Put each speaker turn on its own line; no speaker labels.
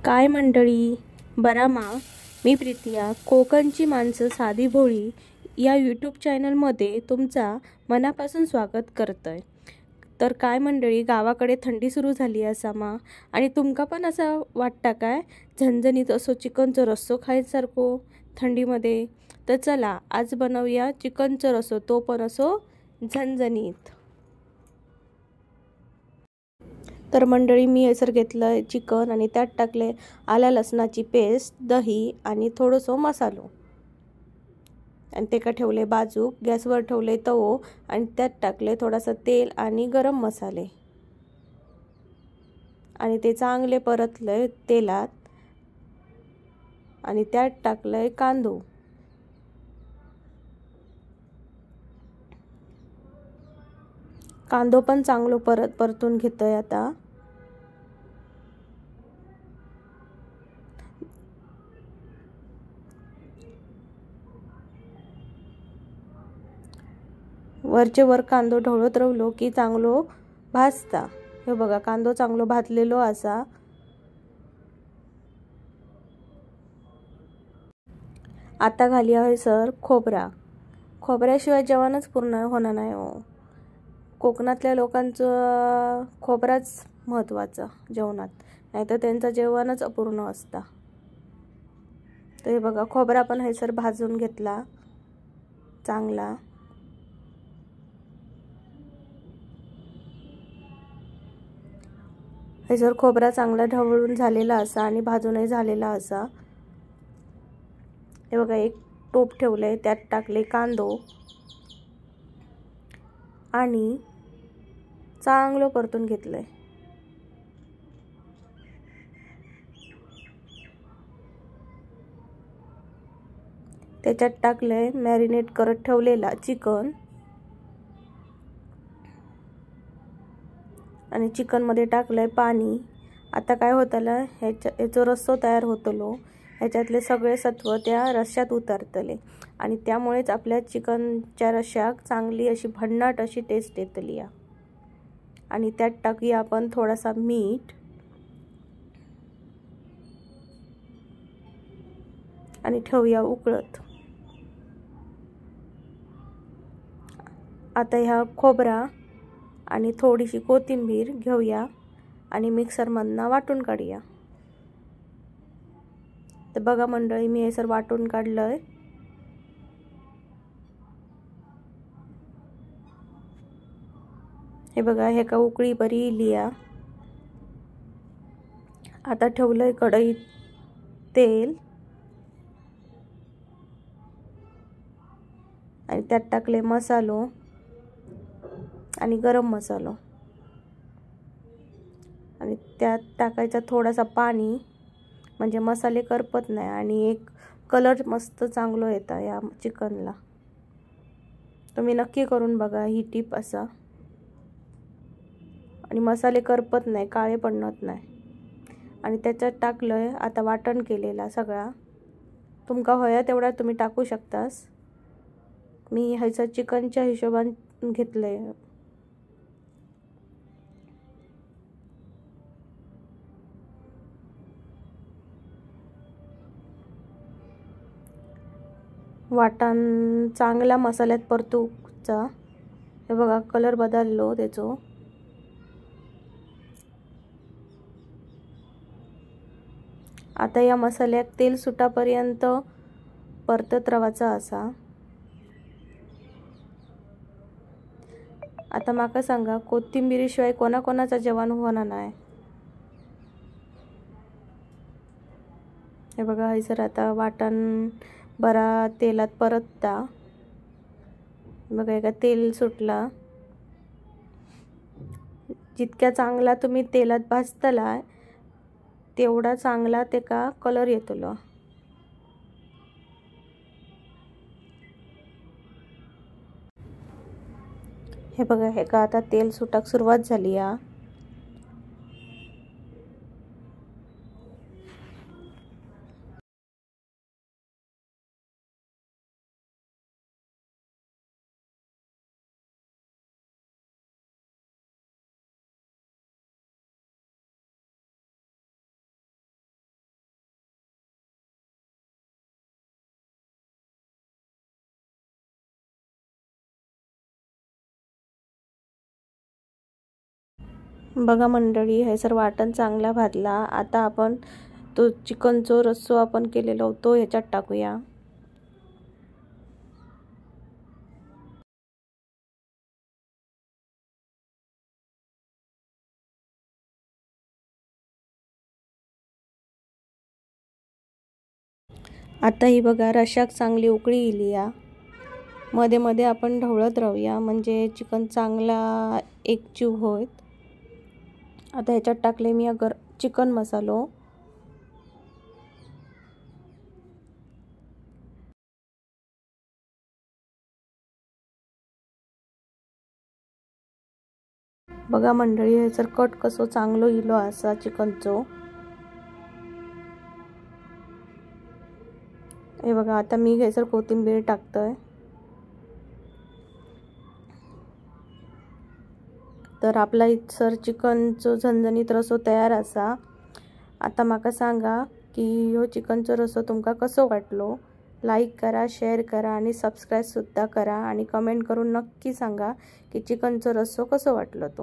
काय मंडळी, बरा मा. मी प्रीतिया, कोकणची माणसं साधी भोळी या यूट्यूब चॅनलमध्ये तुमचा मनापासून स्वागत करतोय. तर काय मंडळी, गावाकडे थंडी सुरू झाली असा मा, आणि तुमका पण असं वाटतं काय झणझणीत असो चिकनचं रस्सो खायसारखो थंडीमध्ये? तर चला आज बनवूया चिकनचं रस्सो, तो पण असो झणझणीत. तर मंडळी, मी हेसर घेतलं चिकन आणि त्यात टाकले आला लसणाची पेस्ट, दही आणि थोडंसं मसालो, आणि ते का ठेवले बाजूक. गॅसवर ठेवले तवो आणि त्यात टाकले थोडासा तेल आणि गरम मसाले, आणि ते चांगले परतले तेलात, आणि त्यात टाकले कांदो. कांदो पण चांगलो परतून घेतोय आता. वरचे वर कांदो ढवळत रावलो की चांगलो भाजता. हे बघा, कांदो चांगलो भाजलेलो असा. आता घालूया हयसर खोबरा. खोबऱ्याशिवाय जेवणच पूर्ण होणार नाही हो. कोकणातल्या लोकांचं खोबराच महत्त्वाचा जेवणात, नाहीतर त्यांचं जेवणच अपूर्ण असतं. तर हे बघा, खोबरा पण हयसर भाजून घेतला चांगला. हयसर खोबरा चांगला ढवळून झालेला असा आणि भाजूनही झालेला असा. हे बघा, एक टोप ठेवले, त्यात टाकले कांदो आणि चांगलं परतून घेतलंय. त्याच्यात टाकलंय मॅरिनेट करत ठेवलेला चिकन, आणि चिकनमध्ये टाकलंय पाणी. आता काय होतलं, ह्याचा रस्सो तयार होतलो. ह्याच्यातले सगळे सत्व त्या रश्श्यात उतरतले, आणि त्यामुळेच आपल्या चिकनच्या रश्श्याक चांगली अशी भन्नाट अशी टेस्ट येतली. आणि त्यात टाकूया आपण थोडासा मीठ, आणि ठेवूया उकळत. आता ह्या खोबरा आणि थोडीशी कोथिंबीर घेऊया आणि मिक्सरमधनं वाटून काढूया. तर बघा मंडळी, मी हे सर वाटून काढलंय. हे बघा, हे का उकळी बरी इलिया. आता ठेवलंय कढईत तेल, आणि त्यात टाकले मसालो आणि गरम मसालो, आणि त्यात टाकायचा थोडासा पाणी, म्हणजे मसाले करपत नाही आणि एक कलर मस्त चांगलो येता या चिकनला. तुम्ही नक्की करून बघा ही टिप असा, आणि मसाले करपत नाही, काळे पडत नाही. आणि त्याच्यात टाकलंय आता वाटण केलेला सगळा. तुमका होया तेवढा तुम्ही टाकू शकतास. मी ह्याचा चिकनच्या हिशोबाने घेतलंय. वाटण चांगला मसाल्यात परतूचा. हे बघा, कलर बदललो त्याचो. आता या मसाल्यात तेल सुटापर्यंत परतत रवाचा असा. आता माका सांगा, कोथिंबीरीशिवाय कोणाकोणाचं जेवण होणार नाही. हे बघा, हयसर आता वाटण बरा तेलात परतता. बघा, एका तेल सुटला. जितक्या चांगला तुम्ही तेलात भाजतला तेवढा चांगला ते का कलर येतलो. हे बघा, हे का आता तेल सुटाक सुरुवात झाली. बघा मंडळी, हे सर वाटण चांगला भाजला. आता आपण तो चिकनचो रस्सो आपण केलेलो तो ह्याच्यात टाकूया. आता ही बघा रशाक चांगली उकळी इली या. मध्ये मध्ये आपण ढवळत राहूया म्हणजे चिकन चांगला एकजीव होईल. आता ह्याच्यात टाकले मी अगर चिकन मसालो. बघा मंडळी, हे जर कट कसो चांगलो इलो असा चिकनचो. हे बघा, आता मी घेसर कोथिंबीर टाकतोय. तर आपला इथसर चिकनचो झणझणीत रसो तयार असा. आता माका सांगा की ह्यो चिकनचो रसो तुमका कसो वाटलो. लाईक करा, शेअर करा आणि सबस्क्राईब सुद्धा करा आणि कमेंट करून नक्की सांगा की चिकनचो रस्सो कसो वाटलो तो.